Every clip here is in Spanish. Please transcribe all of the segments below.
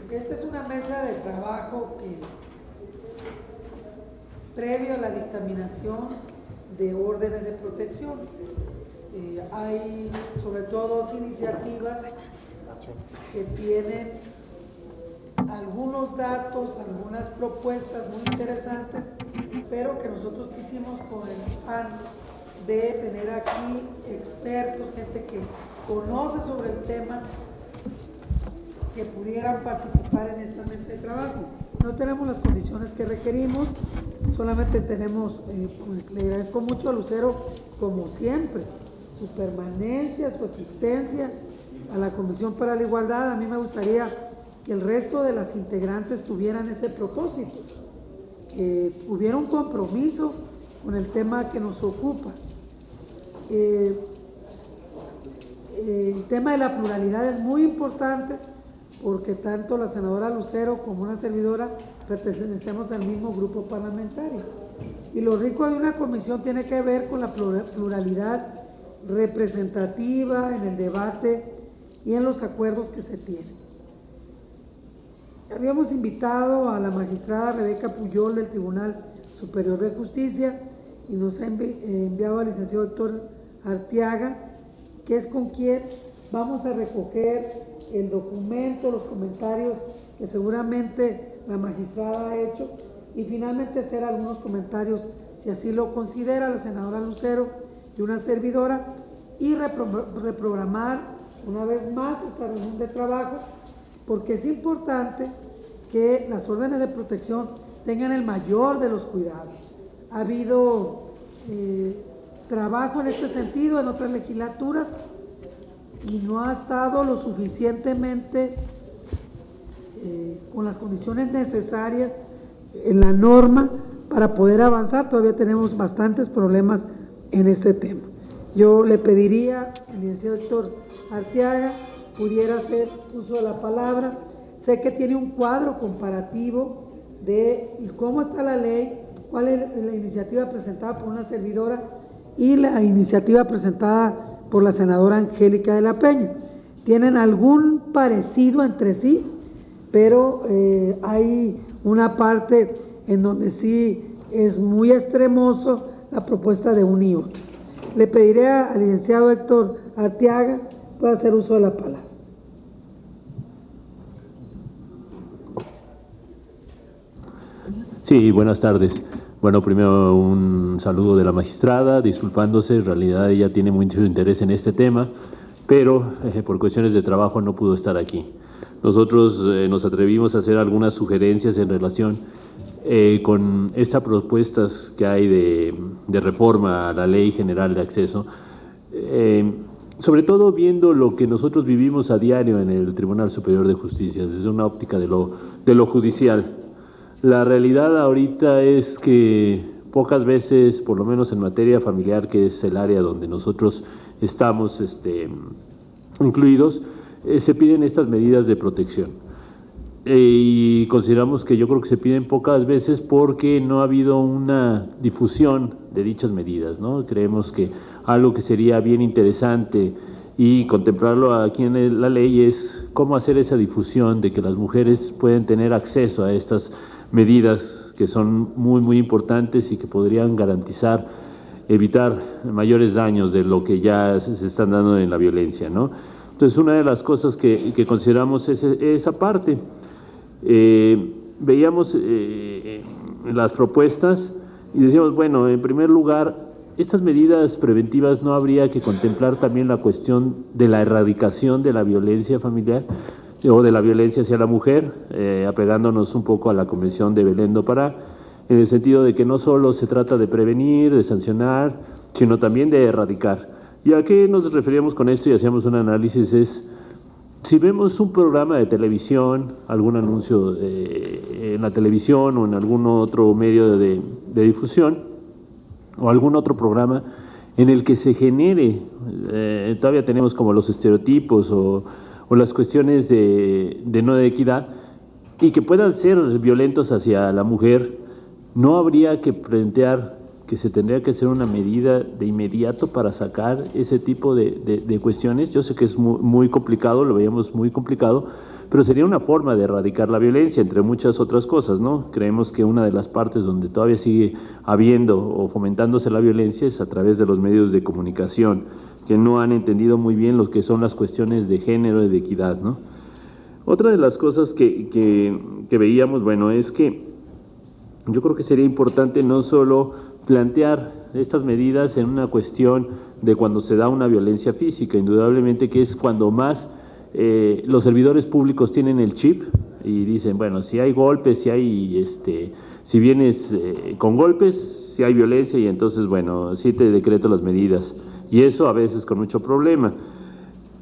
Esta es una mesa de trabajo que, previo a la dictaminación de órdenes de protección, hay sobre todo dos iniciativas que tienen algunos datos, algunas propuestas muy interesantes, pero que nosotros quisimos con el afán de tener aquí expertos, gente que conoce sobre el tema, que pudieran participar en esta mesa de trabajo. No tenemos las condiciones que requerimos, solamente tenemos, pues le agradezco mucho a Lucero, como siempre, su permanencia, su asistencia a la Comisión para la Igualdad. A mí me gustaría que el resto de las integrantes tuvieran ese propósito, que hubiera un compromiso con el tema que nos ocupa. El tema de la pluralidad es muy importante, porque tanto la senadora Lucero como una servidora pertenecemos al mismo grupo parlamentario. Y lo rico de una comisión tiene que ver con la pluralidad representativa en el debate y en los acuerdos que se tienen. Habíamos invitado a la magistrada Rebeca Puyol del Tribunal Superior de Justicia y nos ha enviado al licenciado Héctor Arteaga, que es con quien vamos a recoger el documento, los comentarios que seguramente la magistrada ha hecho, y finalmente hacer algunos comentarios, si así lo considera la senadora Lucero y una servidora, y reprogramar una vez más esta reunión de trabajo, porque es importante que las órdenes de protección tengan el mayor de los cuidados. Ha habido trabajo en este sentido en otras legislaturas y no ha estado lo suficientemente con las condiciones necesarias en la norma para poder avanzar. Todavía tenemos bastantes problemas en este tema. Yo le pediría al licenciado Héctor Arteaga pudiera hacer uso de la palabra. Sé que tiene un cuadro comparativo de cómo está la ley, cuál es la iniciativa presentada por una servidora y la iniciativa presentada por la senadora Angélica de la Peña. Tienen algún parecido entre sí, pero hay una parte en donde sí es muy extremoso la propuesta de un y otro. Le pediré al licenciado Héctor Arteaga pueda hacer uso de la palabra. Sí, buenas tardes. Bueno, primero un saludo de la magistrada, disculpándose, en realidad ella tiene mucho interés en este tema, pero por cuestiones de trabajo no pudo estar aquí. Nosotros nos atrevimos a hacer algunas sugerencias en relación con estas propuestas que hay de reforma a la Ley General de Acceso, sobre todo viendo lo que nosotros vivimos a diario en el Tribunal Superior de Justicia, desde una óptica de lo judicial. La realidad ahorita es que pocas veces, por lo menos en materia familiar, que es el área donde nosotros estamos incluidos, se piden estas medidas de protección. Y consideramos que yo creo que se piden pocas veces porque no ha habido una difusión de dichas medidas, ¿no? Creemos que algo que sería bien interesante y contemplarlo aquí en la ley es cómo hacer esa difusión de que las mujeres pueden tener acceso a estas medidas que son muy, muy importantes y que podrían garantizar, evitar mayores daños de lo que ya se están dando en la violencia, ¿no? Entonces, una de las cosas que consideramos es esa parte. Veíamos las propuestas y decíamos, bueno, en primer lugar, estas medidas preventivas no habría que contemplar también la cuestión de la erradicación de la violencia familiar o de la violencia hacia la mujer, apegándonos un poco a la Convención de Belén do Pará, en el sentido de que no solo se trata de prevenir, de sancionar, sino también de erradicar. ¿Y a qué nos referíamos con esto? Y hacíamos un análisis, es, si vemos un programa de televisión, algún anuncio en la televisión o en algún otro medio de difusión, o algún otro programa en el que se genere, todavía tenemos como los estereotipos o las cuestiones de no de equidad, y que puedan ser violentos hacia la mujer, no habría que plantear que se tendría que hacer una medida de inmediato para sacar ese tipo de cuestiones. Yo sé que es muy complicado, lo veíamos muy complicado, pero sería una forma de erradicar la violencia, entre muchas otras cosas, ¿no? Creemos que una de las partes donde todavía sigue habiendo o fomentándose la violencia es a través de los medios de comunicación, que no han entendido muy bien lo que son las cuestiones de género y de equidad, ¿no? Otra de las cosas que veíamos, bueno, es que yo creo que sería importante no solo plantear estas medidas en una cuestión de cuando se da una violencia física, indudablemente que es cuando más los servidores públicos tienen el chip y dicen, bueno, si hay golpes, si vienes con golpes, si hay violencia y entonces, bueno, sí te decreto las medidas. Y eso a veces con mucho problema.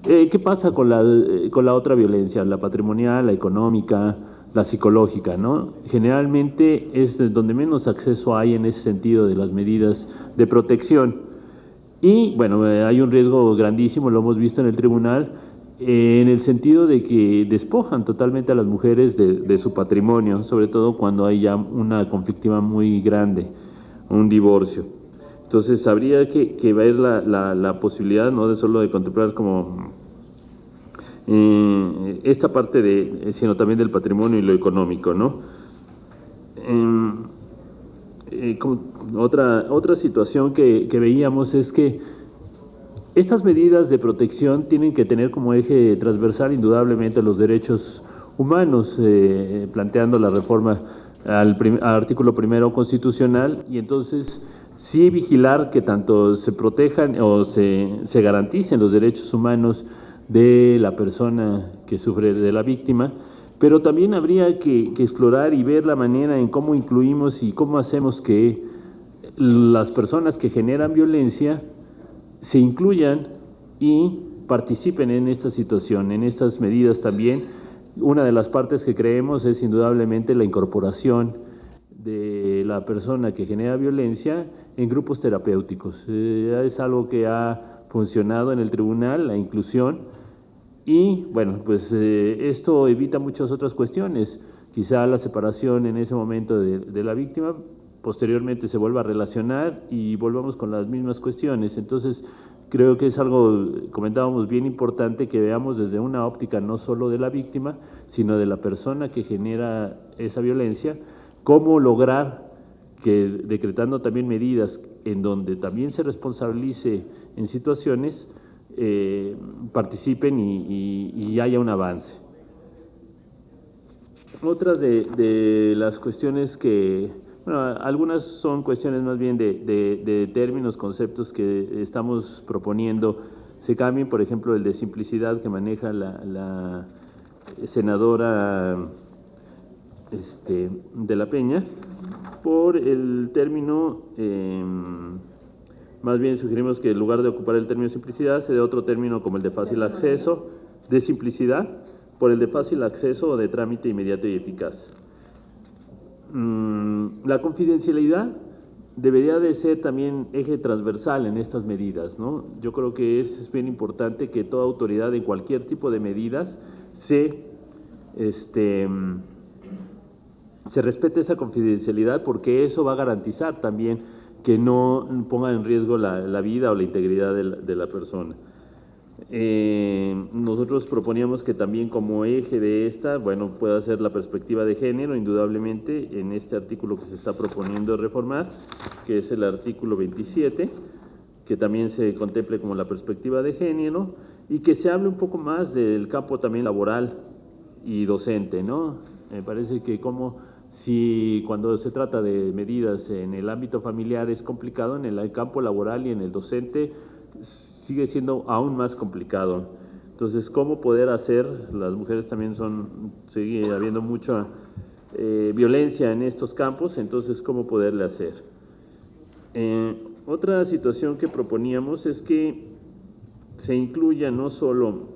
¿Qué pasa con la otra violencia? La patrimonial, la económica, la psicológica, ¿no? Generalmente es donde menos acceso hay en ese sentido de las medidas de protección. Y bueno, hay un riesgo grandísimo, lo hemos visto en el tribunal, en el sentido de que despojan totalmente a las mujeres de su patrimonio, sobre todo cuando hay ya una conflictiva muy grande, un divorcio. Entonces habría que ver la posibilidad, no de solo de contemplar como esta parte sino también del patrimonio y lo económico, ¿no? Otra situación que veíamos es que estas medidas de protección tienen que tener como eje transversal indudablemente los derechos humanos, planteando la reforma al artículo primero constitucional, y entonces sí vigilar que tanto se protejan o se garanticen los derechos humanos de la persona que sufre, de la víctima, pero también habría que explorar y ver la manera en cómo incluimos y cómo hacemos que las personas que generan violencia se incluyan y participen en esta situación, en estas medidas también. Una de las partes que creemos es indudablemente la incorporación de la persona que genera violencia en grupos terapéuticos. Es algo que ha funcionado en el tribunal, la inclusión, y bueno, pues esto evita muchas otras cuestiones. Quizá la separación en ese momento de la víctima, posteriormente se vuelva a relacionar y volvamos con las mismas cuestiones. Entonces, creo que es algo, comentábamos, bien importante que veamos desde una óptica no solo de la víctima, sino de la persona que genera esa violencia, cómo lograr que, decretando también medidas en donde también se responsabilice en situaciones, participen y haya un avance. Otras de las cuestiones que, bueno, algunas son cuestiones más bien de términos, conceptos que estamos proponiendo, se cambien, por ejemplo, el de simplicidad que maneja la senadora de la Peña, por el término, más bien sugerimos que en lugar de ocupar el término simplicidad, se dé otro término como el de fácil acceso, de simplicidad, por el de fácil acceso o de trámite inmediato y eficaz. La confidencialidad debería de ser también eje transversal en estas medidas, ¿no? Yo creo que es bien importante que toda autoridad en cualquier tipo de medidas se respete esa confidencialidad, porque eso va a garantizar también que no ponga en riesgo la vida o la integridad de la persona. Nosotros proponíamos que también como eje de esta, bueno, pueda ser la perspectiva de género, indudablemente, en este artículo que se está proponiendo reformar, que es el artículo 27, que también se contemple como la perspectiva de género, y que se hable un poco más del campo también laboral y docente, ¿no? Me parece que si cuando se trata de medidas en el ámbito familiar es complicado, en el campo laboral y en el docente sigue siendo aún más complicado. Entonces, ¿cómo poder hacer? Las mujeres también sigue habiendo mucha violencia en estos campos, entonces, ¿cómo poderle hacer? Otra situación que proponíamos es que se incluya no solo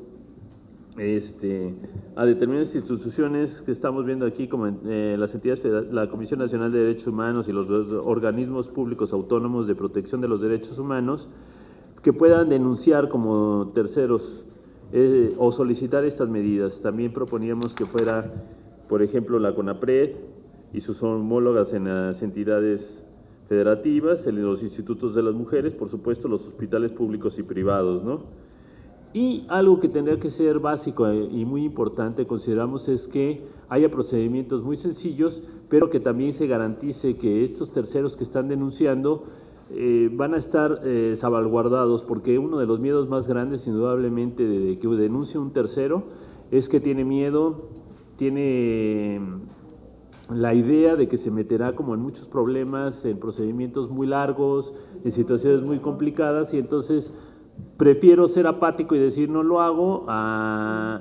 a determinadas instituciones que estamos viendo aquí, como las entidades federales, la Comisión Nacional de Derechos Humanos y los organismos públicos autónomos de protección de los derechos humanos, que puedan denunciar como terceros o solicitar estas medidas. También proponíamos que fuera, por ejemplo, la CONAPRED y sus homólogas en las entidades federativas, en los institutos de las mujeres, por supuesto los hospitales públicos y privados, ¿no? Y algo que tendría que ser básico y muy importante, consideramos, es que haya procedimientos muy sencillos, pero que también se garantice que estos terceros que están denunciando van a estar salvaguardados, porque uno de los miedos más grandes, indudablemente, de que denuncie un tercero, es que tiene miedo, tiene la idea de que se meterá como en muchos problemas, en procedimientos muy largos, en situaciones muy complicadas, y entonces prefiero ser apático y decir no lo hago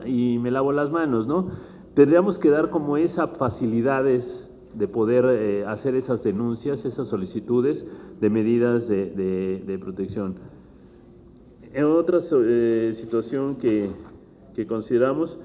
y me lavo las manos, ¿no? Tendríamos que dar como esas facilidades de poder hacer esas denuncias, esas solicitudes de medidas de protección. En otra situación que consideramos,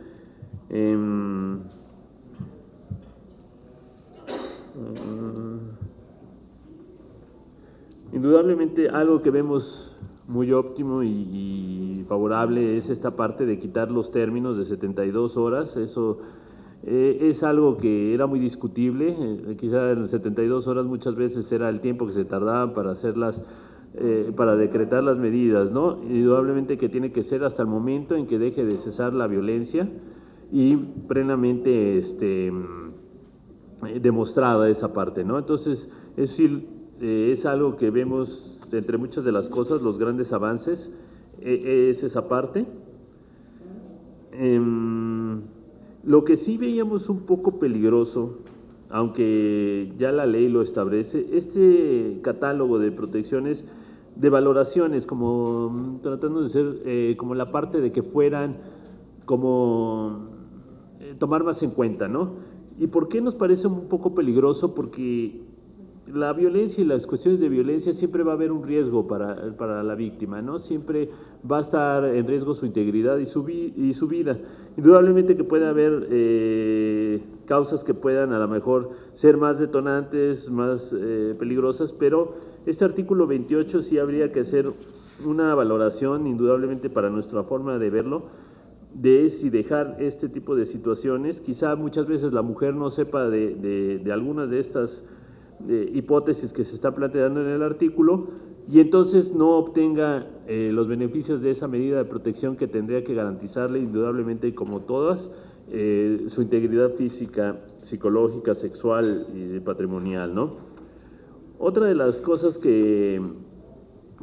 indudablemente algo que vemos muy óptimo y favorable es esta parte de quitar los términos de 72 horas. Eso es algo que era muy discutible. Quizá en 72 horas muchas veces era el tiempo que se tardaban para hacerlas, para decretar las medidas, ¿no? Indudablemente que tiene que ser hasta el momento en que deje de cesar la violencia y plenamente demostrada esa parte, ¿no? Entonces, eso sí, es algo que vemos entre muchas de las cosas, los grandes avances, es esa parte. Lo que sí veíamos un poco peligroso, aunque ya la ley lo establece, este catálogo de protecciones, de valoraciones, como tratando de ser como la parte de que fueran como tomar más en cuenta, ¿no? ¿Y por qué nos parece un poco peligroso? Porque la violencia y las cuestiones de violencia siempre va a haber un riesgo para la víctima, ¿no? Siempre va a estar en riesgo su integridad y su vida. Indudablemente que puede haber causas que puedan a lo mejor ser más detonantes, más peligrosas, pero este artículo 28 sí habría que hacer una valoración, indudablemente para nuestra forma de verlo, de si dejar este tipo de situaciones. Quizá muchas veces la mujer no sepa de algunas de estas hipótesis que se está planteando en el artículo y entonces no obtenga los beneficios de esa medida de protección que tendría que garantizarle indudablemente, como todas, su integridad física, psicológica, sexual y patrimonial, ¿no? Otra de las cosas que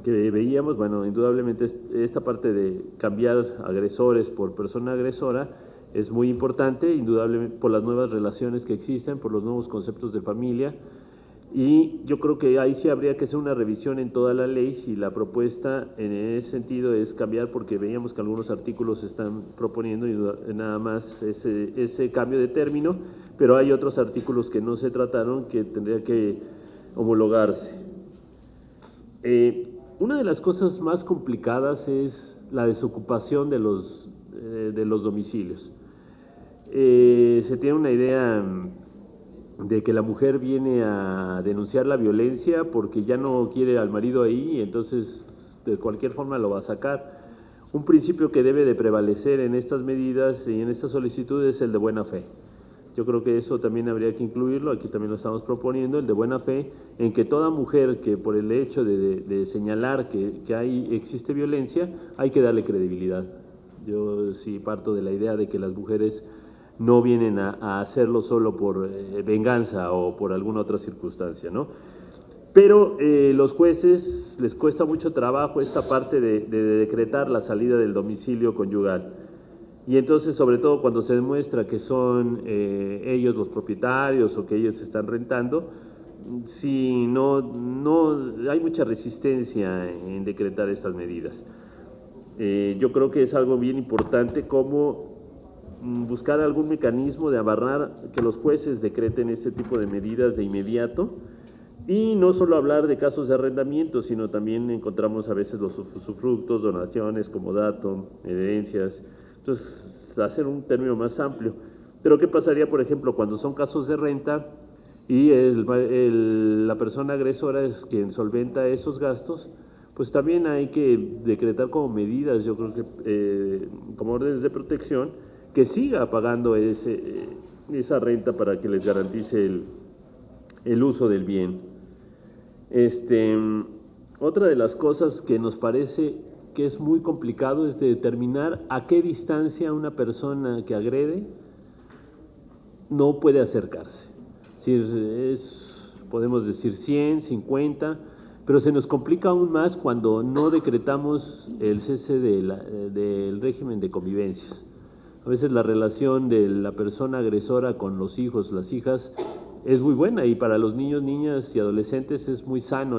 veíamos, bueno, indudablemente esta parte de cambiar agresores por persona agresora es muy importante, indudablemente por las nuevas relaciones que existen, por los nuevos conceptos de familia, y yo creo que ahí sí habría que hacer una revisión en toda la ley si la propuesta en ese sentido es cambiar, porque veíamos que algunos artículos están proponiendo nada más ese cambio de término, pero hay otros artículos que no se trataron que tendría que homologarse. Una de las cosas más complicadas es la desocupación de los domicilios. Se tiene una idea de que la mujer viene a denunciar la violencia porque ya no quiere al marido ahí y entonces de cualquier forma lo va a sacar. Un principio que debe de prevalecer en estas medidas y en estas solicitudes es el de buena fe. Yo creo que eso también habría que incluirlo, aquí también lo estamos proponiendo, el de buena fe, en que toda mujer que por el hecho de señalar que existe violencia, hay que darle credibilidad. Yo sí parto de la idea de que las mujeres no vienen a hacerlo solo por venganza o por alguna otra circunstancia, ¿no? Pero los jueces les cuesta mucho trabajo esta parte de decretar la salida del domicilio conyugal. Y entonces, sobre todo cuando se demuestra que son ellos los propietarios o que ellos están rentando, si no hay mucha resistencia en decretar estas medidas. Yo creo que es algo bien importante como buscar algún mecanismo de abarrar que los jueces decreten este tipo de medidas de inmediato, y no solo hablar de casos de arrendamiento, sino también encontramos a veces los usufructos, donaciones, comodato, herencias. Entonces, hacer un término más amplio. Pero ¿qué pasaría, por ejemplo, cuando son casos de renta y la persona agresora es quien solventa esos gastos? Pues también hay que decretar como medidas, yo creo que como órdenes de protección, que siga pagando esa renta para que les garantice el uso del bien. Otra de las cosas que nos parece que es muy complicado es de determinar a qué distancia una persona que agrede no puede acercarse. Podemos decir 100, 50, pero se nos complica aún más cuando no decretamos el cese del régimen de convivencias. A veces la relación de la persona agresora con los hijos, las hijas, es muy buena, y para los niños, niñas y adolescentes es muy sano,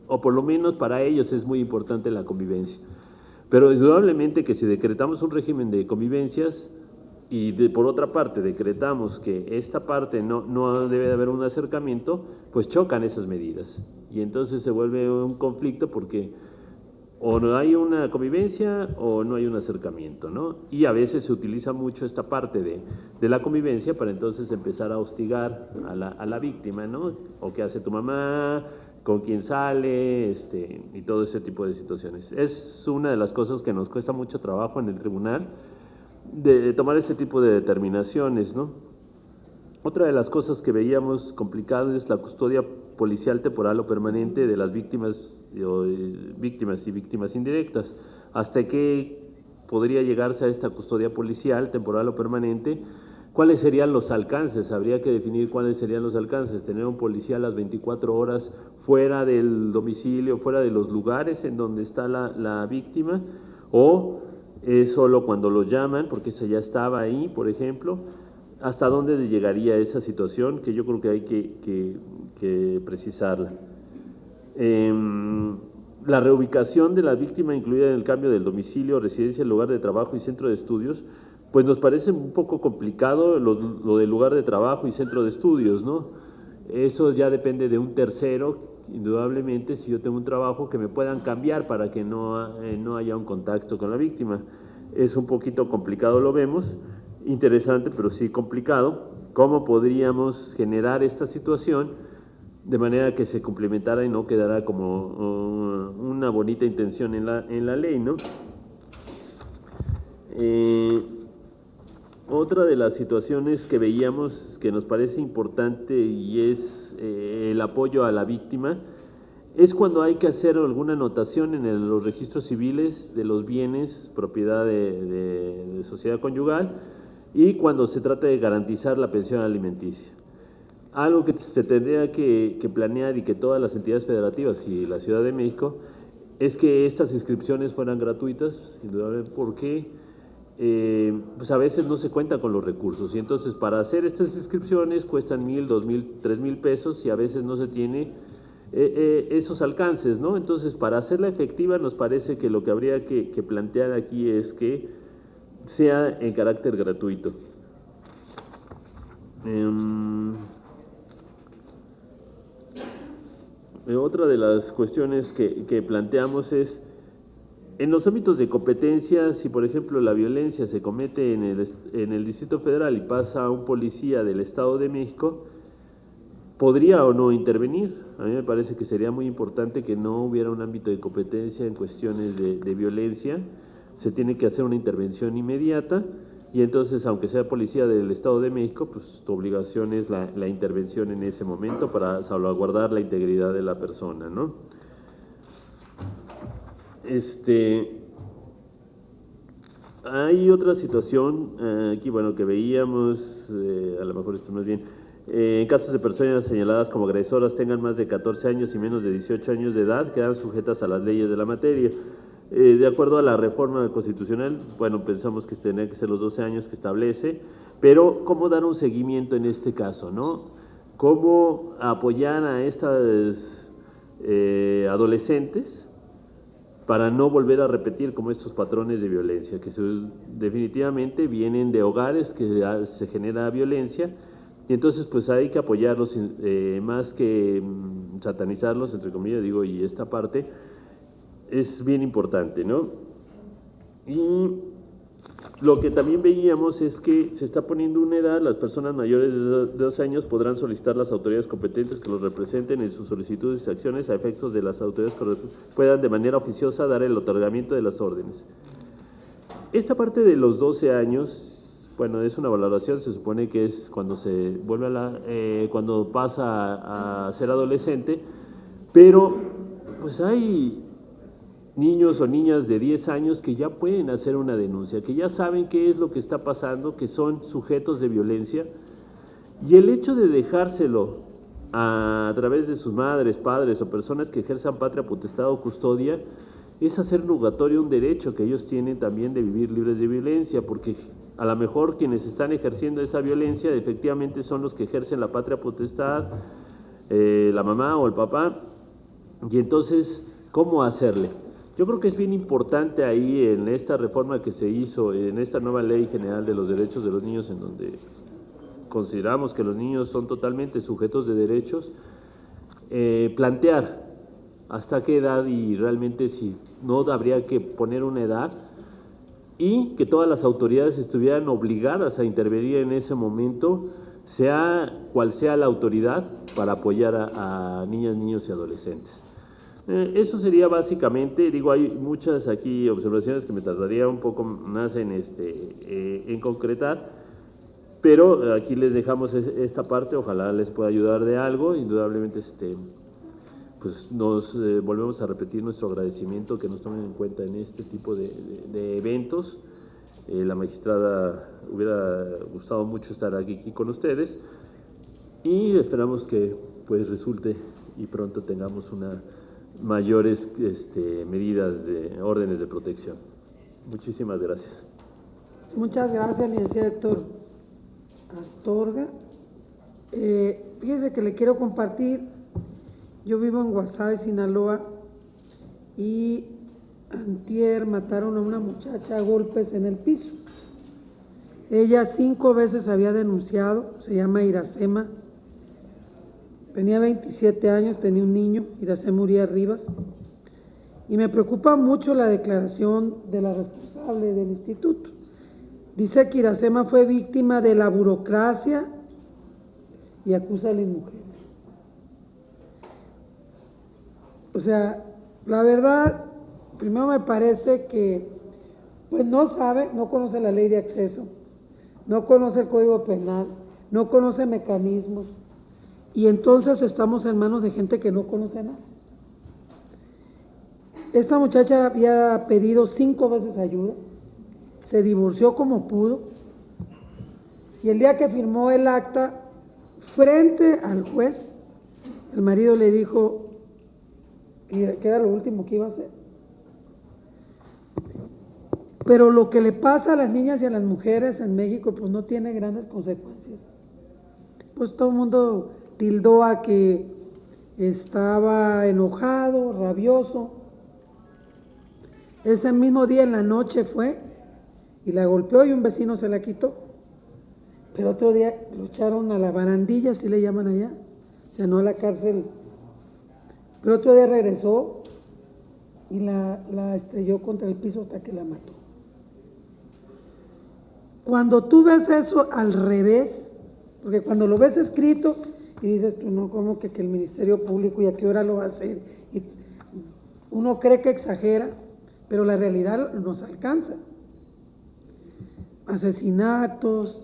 o por lo menos para ellos es muy importante la convivencia. Pero indudablemente que si decretamos un régimen de convivencias y por otra parte decretamos que esta parte no debe de haber un acercamiento, pues chocan esas medidas. Y entonces se vuelve un conflicto porque o no hay una convivencia o no hay un acercamiento, ¿no? Y a veces se utiliza mucho esta parte de la convivencia para entonces empezar a hostigar a la víctima, ¿no? O qué hace tu mamá, con quién sale, y todo ese tipo de situaciones. Es una de las cosas que nos cuesta mucho trabajo en el tribunal, de tomar ese tipo de determinaciones, ¿no? Otra de las cosas que veíamos complicadas es la custodia policial temporal o permanente de las víctimas y víctimas indirectas. ¿Hasta qué podría llegarse a esta custodia policial temporal o permanente? ¿Cuáles serían los alcances? Habría que definir cuáles serían los alcances. Tener un policía a las 24 horas fuera del domicilio, fuera de los lugares en donde está la víctima, o es solo cuando lo llaman, porque esa ya estaba ahí, por ejemplo. ¿Hasta dónde llegaría esa situación? Que yo creo que hay que precisarla. La reubicación de la víctima incluida en el cambio del domicilio, residencia, lugar de trabajo y centro de estudios, pues nos parece un poco complicado lo del lugar de trabajo y centro de estudios, ¿no? Eso ya depende de un tercero, indudablemente. Si yo tengo un trabajo, que me puedan cambiar para que no haya un contacto con la víctima. Es un poquito complicado, lo vemos, interesante, pero sí complicado. ¿Cómo podríamos generar esta situación de manera que se complementara y no quedara como una bonita intención en la ley, ¿no? Otra de las situaciones que veíamos que nos parece importante y es el apoyo a la víctima es cuando hay que hacer alguna anotación en los registros civiles de los bienes propiedad de sociedad conyugal, y cuando se trata de garantizar la pensión alimenticia. Algo que se tendría que planear, y que todas las entidades federativas y la Ciudad de México, es que estas inscripciones fueran gratuitas, indudablemente, porque pues a veces no se cuenta con los recursos, y entonces para hacer estas inscripciones cuestan 1,000, 2,000, 3,000 pesos, y a veces no se tiene esos alcances, ¿no? Entonces, para hacerla efectiva, nos parece que lo que habría que plantear aquí es que sea en carácter gratuito. Otra de las cuestiones que planteamos es, en los ámbitos de competencia, si por ejemplo la violencia se comete en el Distrito Federal y pasa a un policía del Estado de México, ¿podría o no intervenir? A mí me parece que sería muy importante que no hubiera un ámbito de competencia en cuestiones de violencia. Se tiene que hacer una intervención inmediata, y entonces, aunque sea policía del Estado de México, pues tu obligación es la intervención en ese momento para salvaguardar la integridad de la persona, ¿no? Hay otra situación aquí, bueno, que veíamos, a lo mejor esto más bien, en casos de personas señaladas como agresoras tengan más de 14 años y menos de 18 años de edad, quedan sujetas a las leyes de la materia. De acuerdo a la reforma constitucional, bueno, pensamos que tendrían que ser los 12 años que establece, pero ¿cómo dar un seguimiento en este caso, no? ¿Cómo apoyar a estas adolescentes para no volver a repetir como estos patrones de violencia, que definitivamente vienen de hogares que se genera violencia? Y entonces pues hay que apoyarlos, más que satanizarlos, entre comillas, digo, y esta parte es bien importante, ¿no? Y lo que también veíamos es que se está poniendo una edad. Las personas mayores de 2 años podrán solicitar a las autoridades competentes que los representen en sus solicitudes y acciones a efectos de las autoridades que puedan de manera oficiosa dar el otorgamiento de las órdenes. Esta parte de los 12 años, bueno, es una valoración, se supone que es cuando se vuelve cuando pasa a ser adolescente, Pero pues hay niños o niñas de 10 años que ya pueden hacer una denuncia, que ya saben qué es lo que está pasando, que son sujetos de violencia, y el hecho de dejárselo a través de sus madres, padres o personas que ejerzan patria potestad o custodia es hacer nugatorio un derecho que ellos tienen también de vivir libres de violencia, porque a lo mejor quienes están ejerciendo esa violencia efectivamente son los que ejercen la patria potestad, la mamá o el papá, y entonces, ¿cómo hacerle? Yo creo que es bien importante ahí en esta reforma que se hizo, en esta nueva Ley General de los Derechos de los Niños, en donde consideramos que los niños son totalmente sujetos de derechos, plantear hasta qué edad y realmente si no habría que poner una edad y que todas las autoridades estuvieran obligadas a intervenir en ese momento, sea cual sea la autoridad, para apoyar a niñas, niños y adolescentes. Eso sería básicamente, digo, hay muchas aquí observaciones que me tardaría un poco más en concretar, pero aquí les dejamos esta parte, ojalá les pueda ayudar de algo. Indudablemente pues nos volvemos a repetir nuestro agradecimiento que nos tomen en cuenta en este tipo de eventos. La magistrada hubiera gustado mucho estar aquí con ustedes y esperamos que pues resulte y pronto tengamos mayores medidas de órdenes de protección. Muchísimas gracias. Muchas gracias, licenciado Héctor Astorga. Fíjese que le quiero compartir, yo vivo en Guasave, Sinaloa, y antier mataron a una muchacha a golpes en el piso. Ella 5 veces había denunciado, se llama Iracema, tenía 27 años, tenía un niño, Iracema Uría Rivas, y me preocupa mucho la declaración de la responsable del instituto. Dice que Iracema fue víctima de la burocracia y acusa a las mujeres. O sea, la verdad, primero me parece que pues no sabe, no conoce la ley de acceso, no conoce el Código Penal, no conoce mecanismos, y entonces estamos en manos de gente que no conoce nada. Esta muchacha había pedido 5 veces ayuda, se divorció como pudo, y el día que firmó el acta, frente al juez, el marido le dijo que era lo último que iba a hacer. Pero lo que le pasa a las niñas y a las mujeres en México pues no tiene grandes consecuencias. Pues todo el mundo tildó a que estaba enojado, rabioso. Ese mismo día en la noche fue y la golpeó y un vecino se la quitó. Pero otro día lo echaron a la barandilla, así le llaman allá, o sea, no a la cárcel. Pero otro día regresó y la estrelló contra el piso hasta que la mató. Cuando tú ves eso al revés, porque cuando lo ves escrito y dices tú, no, ¿cómo que el Ministerio Público y a qué hora lo va a hacer? Y uno cree que exagera, pero la realidad nos alcanza. Asesinatos,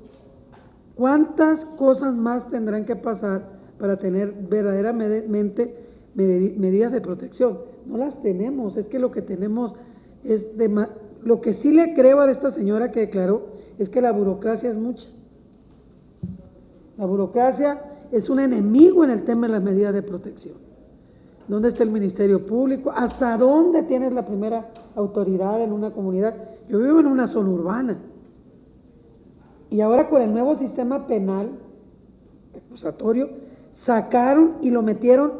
¿cuántas cosas más tendrán que pasar para tener verdaderamente medidas de protección? No las tenemos, es que lo que tenemos es lo que sí le creo a esta señora que declaró es que la burocracia es mucha. La burocracia es un enemigo en el tema de las medidas de protección. ¿Dónde está el Ministerio Público? ¿Hasta dónde tienes la primera autoridad en una comunidad? Yo vivo en una zona urbana. Y ahora con el nuevo sistema penal acusatorio, sacaron y lo metieron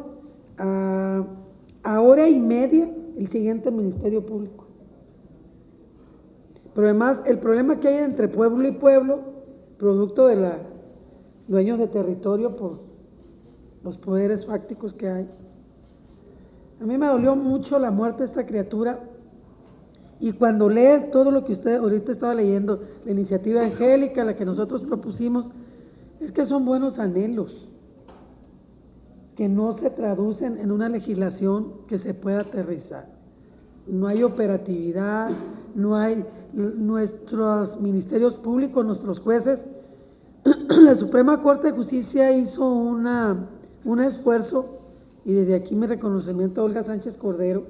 a hora y media el siguiente Ministerio Público. Pero además el problema que hay entre pueblo y pueblo, producto de los dueños de territorio por los poderes fácticos que hay. A mí me dolió mucho la muerte de esta criatura, y cuando lees todo lo que usted ahorita estaba leyendo, la iniciativa angélica, la que nosotros propusimos, es que son buenos anhelos, que no se traducen en una legislación que se pueda aterrizar. No hay operatividad, no hay nuestros ministerios públicos, nuestros jueces. La Suprema Corte de Justicia hizo un esfuerzo Y desde aquí mi reconocimiento a Olga Sánchez Cordero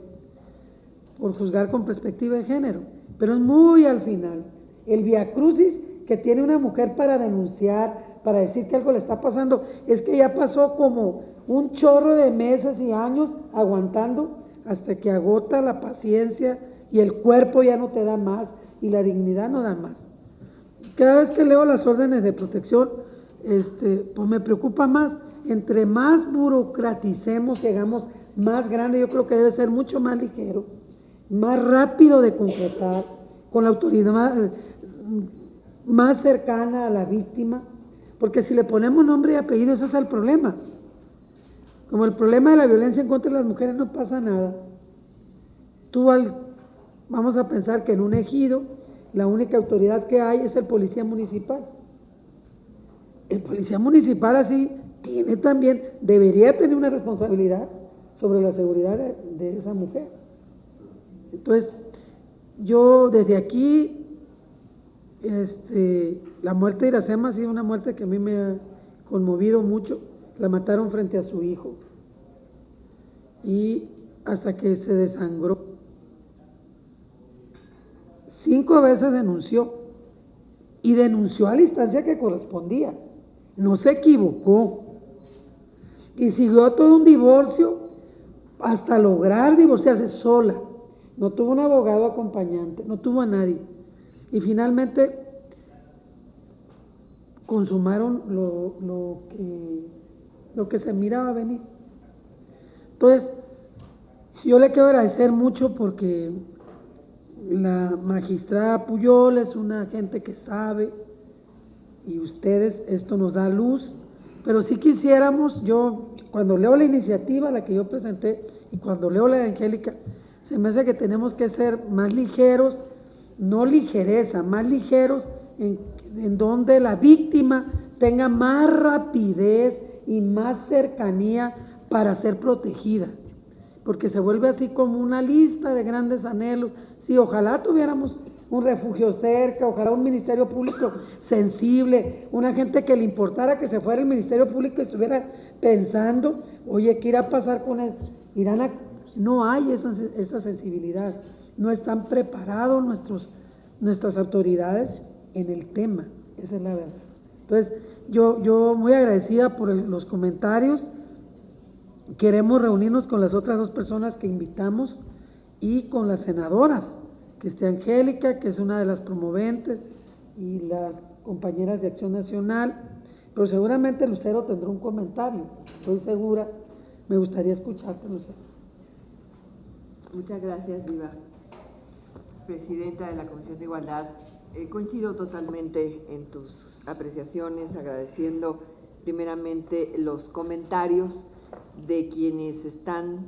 por juzgar con perspectiva de género. Pero es muy al final. El viacrucis que tiene una mujer para denunciar, para decir que algo le está pasando, es que ya pasó como un chorro de meses y años aguantando hasta que agota la paciencia y el cuerpo ya no te da más y la dignidad no da más. Cada vez que leo las órdenes de protección, pues me preocupa más. Entre más burocraticemos y hagamos más grande, yo creo que debe ser mucho más ligero, más rápido de concretar, con la autoridad más cercana a la víctima, porque si le ponemos nombre y apellido, ese es el problema. Como el problema de la violencia en contra de las mujeres no pasa nada. Vamos a pensar que en un ejido la única autoridad que hay es el policía municipal. El policía municipal así debería tener una responsabilidad sobre la seguridad de esa mujer. Entonces, yo desde aquí, la muerte de Iracema ha sido una muerte que a mí me ha conmovido mucho. La mataron frente a su hijo y hasta que se desangró. 5 veces denunció y denunció a la instancia que correspondía. No se equivocó y siguió todo un divorcio hasta lograr divorciarse sola. No tuvo un abogado acompañante, no tuvo a nadie. Y finalmente consumaron lo que se miraba venir. Entonces, yo le quiero agradecer mucho porque la magistrada Puyol es una gente que sabe y ustedes, esto nos da luz, pero si quisiéramos, yo cuando leo la iniciativa, la que yo presenté, y cuando leo la de Angélica, se me hace que tenemos que ser más ligeros, no ligereza, más ligeros en donde la víctima tenga más rapidez y más cercanía para ser protegida, porque se vuelve así como una lista de grandes anhelos. Sí, ojalá tuviéramos un refugio cerca, ojalá un ministerio público sensible, una gente que le importara que se fuera el ministerio público y estuviera pensando, oye, ¿qué irá a pasar con esto? No hay esa sensibilidad, no están preparados nuestras autoridades en el tema, esa es la verdad. Entonces, yo muy agradecida por los comentarios. Queremos reunirnos con las otras 2 personas que invitamos y con las senadoras, que esté Angélica, que es una de las promoventes, y las compañeras de Acción Nacional, pero seguramente Lucero tendrá un comentario, estoy segura. Me gustaría escucharte, Lucero. Muchas gracias, Diva. Presidenta de la Comisión de Igualdad, coincido totalmente en tus apreciaciones, agradeciendo primeramente los comentarios de quienes están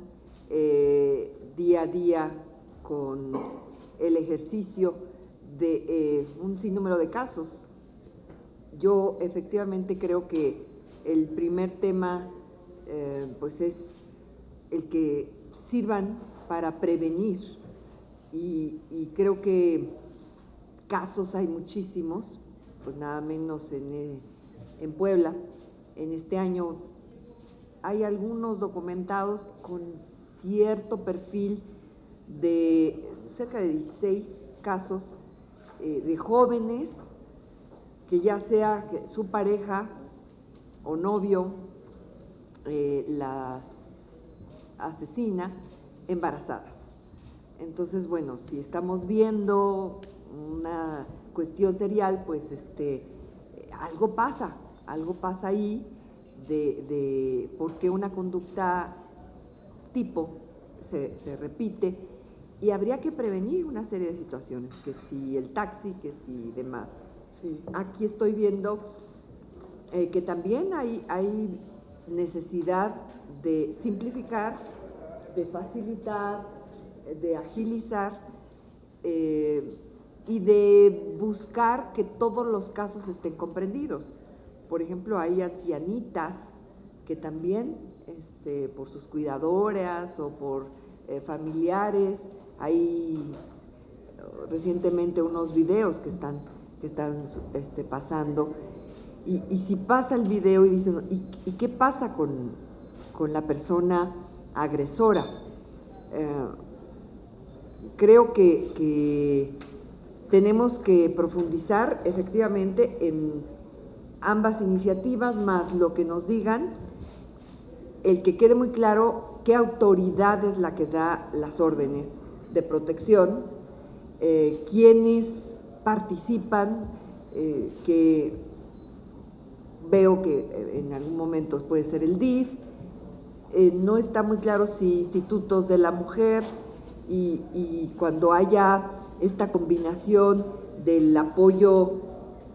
día a día con el ejercicio de un sinnúmero de casos. Yo efectivamente creo que el primer tema pues es el que sirvan para prevenir y creo que casos hay muchísimos, pues nada menos en Puebla. En este año hay algunos documentados con cierto perfil de cerca de 16 casos de jóvenes que ya sea que su pareja o novio las asesina embarazadas. Entonces, bueno, si estamos viendo una cuestión serial, pues algo pasa ahí de por qué una conducta tipo se repite, y habría que prevenir una serie de situaciones, que si el taxi, que si demás. Sí. Aquí estoy viendo que también hay necesidad de simplificar, de facilitar, de agilizar y de buscar que todos los casos estén comprendidos. Por ejemplo, hay ancianitas que también, por sus cuidadoras o por familiares, hay recientemente unos videos que están pasando, y si pasa el video y dicen, ¿y qué pasa con la persona agresora. Creo que tenemos que profundizar efectivamente en ambas iniciativas, más lo que nos digan, el que quede muy claro qué autoridad es la que da las órdenes de protección, quiénes participan, que veo que en algún momento puede ser el DIF, no está muy claro si institutos de la mujer, y cuando haya esta combinación del apoyo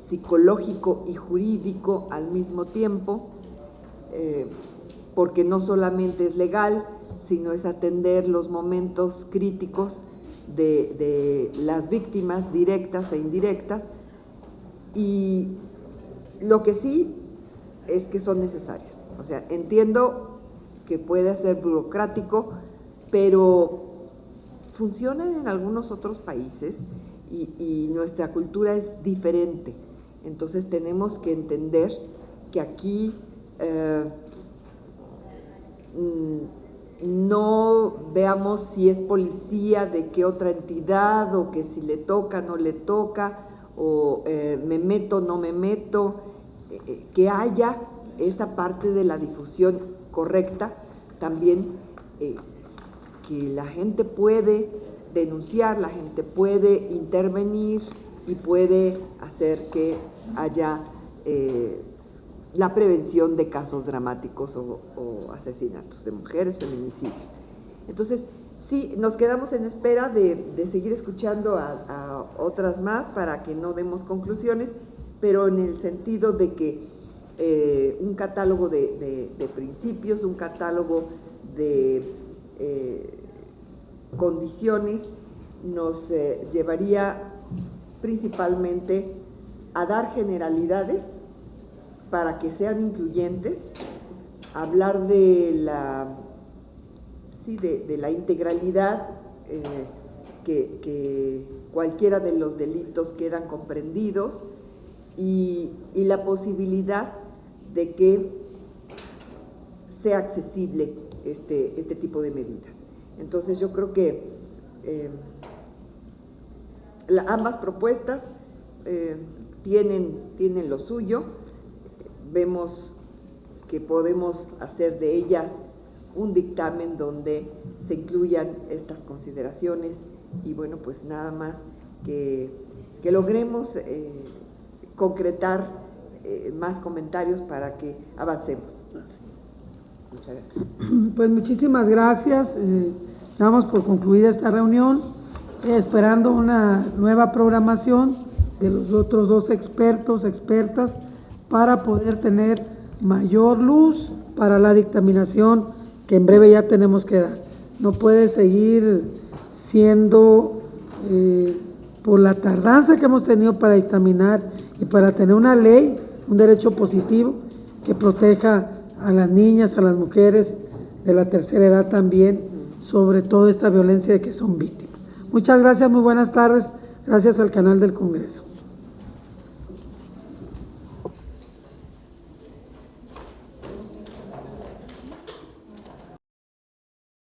psicológico y jurídico al mismo tiempo, porque no solamente es legal, sino es atender los momentos críticos de las víctimas directas e indirectas, y lo que sí es que son necesarias. O sea, entiendo que puede ser burocrático, pero funcionan en algunos otros países y nuestra cultura es diferente. Entonces tenemos que entender que aquí no veamos si es policía de qué otra entidad, o que si le toca, no le toca, o me meto, no me meto, que haya esa parte de la difusión correcta, también que la gente puede denunciar, la gente puede intervenir y puede hacer que haya la prevención de casos dramáticos o asesinatos de mujeres, feminicidios. Entonces, sí, nos quedamos en espera de seguir escuchando a otras más para que no demos conclusiones, pero en el sentido de que un catálogo de principios, un catálogo de condiciones nos llevaría principalmente a dar generalidades para que sean incluyentes, hablar de la integralidad, que cualquiera de los delitos quedan comprendidos, y la posibilidad de que sea accesible este tipo de medidas. Entonces yo creo que ambas propuestas tienen lo suyo. Vemos que podemos hacer de ellas un dictamen donde se incluyan estas consideraciones, y bueno, pues nada más que logremos concretar más comentarios para que avancemos. Muchas gracias. Pues muchísimas gracias. Damos por concluida esta reunión, esperando una nueva programación de los otros dos expertos, expertas, para poder tener mayor luz para la dictaminación que en breve ya tenemos que dar. No puede seguir siendo, por la tardanza que hemos tenido para dictaminar y para tener una ley, un derecho positivo que proteja a las niñas, a las mujeres de la tercera edad también, sobre toda esta violencia de que son víctimas. Muchas gracias, muy buenas tardes. Gracias al canal del Congreso.